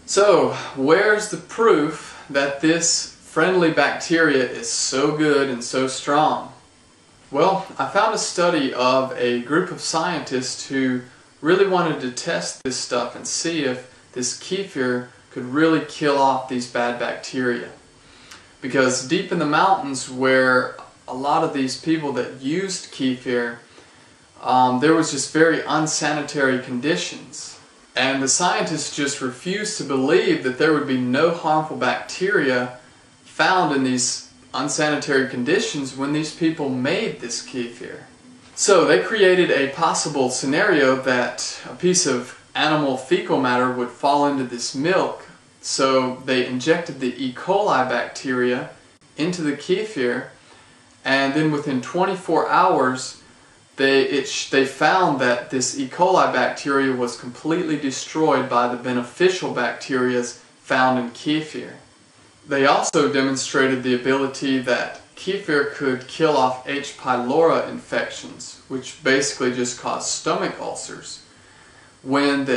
So, where's the proof that this friendly bacteria is so good and so strong? Well, I found a study of a group of scientists who really wanted to test this stuff and see if this kefir could really kill off these bad bacteria. Because deep in the mountains where a lot of these people that used kefir, there was just very unsanitary conditions. And the scientists just refused to believe that there would be no harmful bacteria found in these unsanitary conditions when these people made this kefir. So they created a possible scenario that a piece of animal fecal matter would fall into this milk. So they injected the E. coli bacteria into the kefir, and then within 24 hours they found that this E. coli bacteria was completely destroyed by the beneficial bacteria found in kefir. They also demonstrated the ability that kefir could kill off H. pylori infections, which basically just cause stomach ulcers, when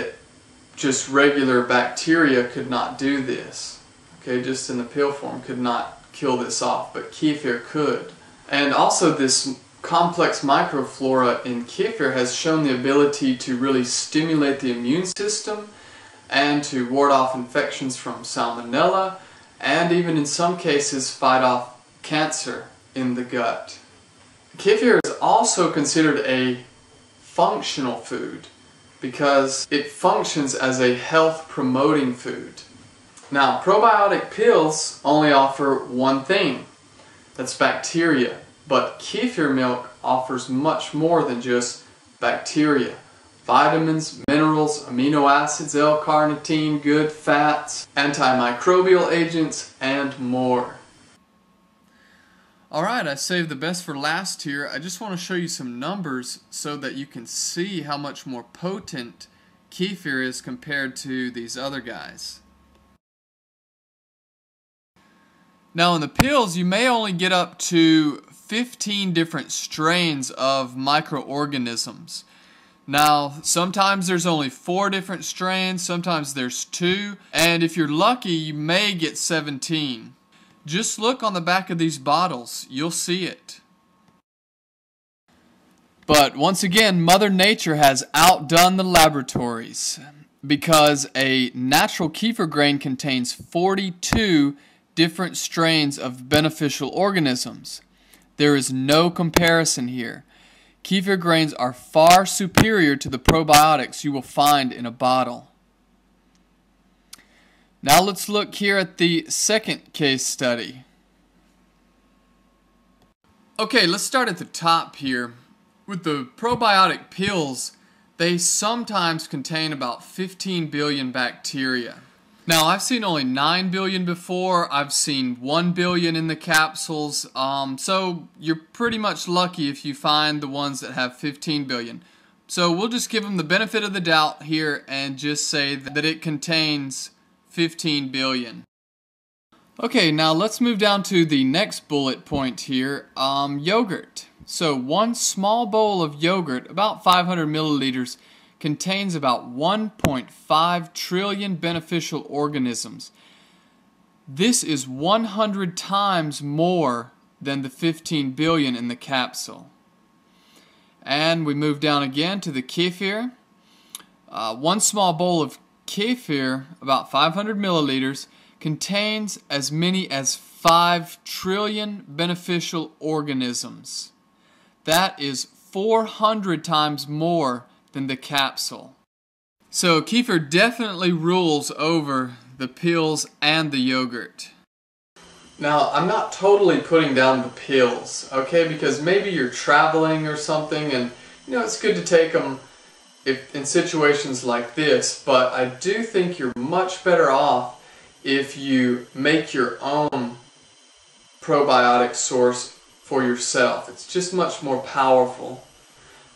just regular bacteria could not do this. Okay, just in the pill form could not kill this off, but kefir could. And also this complex microflora in kefir has shown the ability to really stimulate the immune system and to ward off infections from salmonella, and even in some cases fight off cancer in the gut. Kefir is also considered a functional food because it functions as a health promoting food. Now, probiotic pills only offer one thing, that's bacteria. But kefir milk offers much more than just bacteria. Vitamins, minerals, amino acids, L-carnitine, good fats, antimicrobial agents, and more. Alright, I saved the best for last here. I just want to show you some numbers so that you can see how much more potent kefir is compared to these other guys. Now in the pills you may only get up to 15 different strains of microorganisms. Now, sometimes there's only 4 different strains, sometimes there's 2, and if you're lucky, you may get 17. Just look on the back of these bottles, you'll see it. But once again, Mother Nature has outdone the laboratories because a natural kefir grain contains 42 different strains of beneficial organisms. There is no comparison here. Kefir grains are far superior to the probiotics you will find in a bottle. Now let's look here at the second case study. Okay, let's start at the top here. With the probiotic pills, they sometimes contain about 15 billion bacteria. Now, I've seen only 9 billion before. I've seen 1 billion in the capsules. So you're pretty much lucky if you find the ones that have 15 billion. So we'll just give them the benefit of the doubt here and just say that it contains 15 billion. Okay, now let's move down to the next bullet point here. Yogurt. So one small bowl of yogurt, about 500 milliliters, contains about 1.5 trillion beneficial organisms. This is 100 times more than the 15 billion in the capsule. And we move down again to the kefir. One small bowl of kefir, about 500 milliliters, contains as many as 5 trillion beneficial organisms. That is 400 times more than the capsule. So kefir definitely rules over the pills and the yogurt. Now, I'm not totally putting down the pills, okay, because maybe you're traveling or something and it's good to take them in situations like this, but I do think you're much better off if you make your own probiotic source for yourself. It's just much more powerful.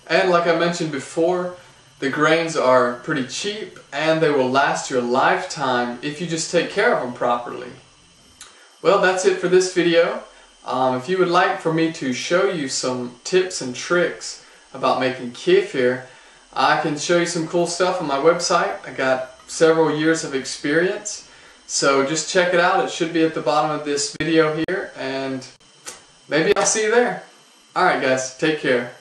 And like I mentioned before, the grains are pretty cheap and they will last you a lifetime if you just take care of them properly. Well, that's it for this video. If you would like for me to show you some tips and tricks about making kefir, I can show you some cool stuff on my website. I got several years of experience. So just check it out. It should be at the bottom of this video here, and maybe I'll see you there. Alright guys, take care.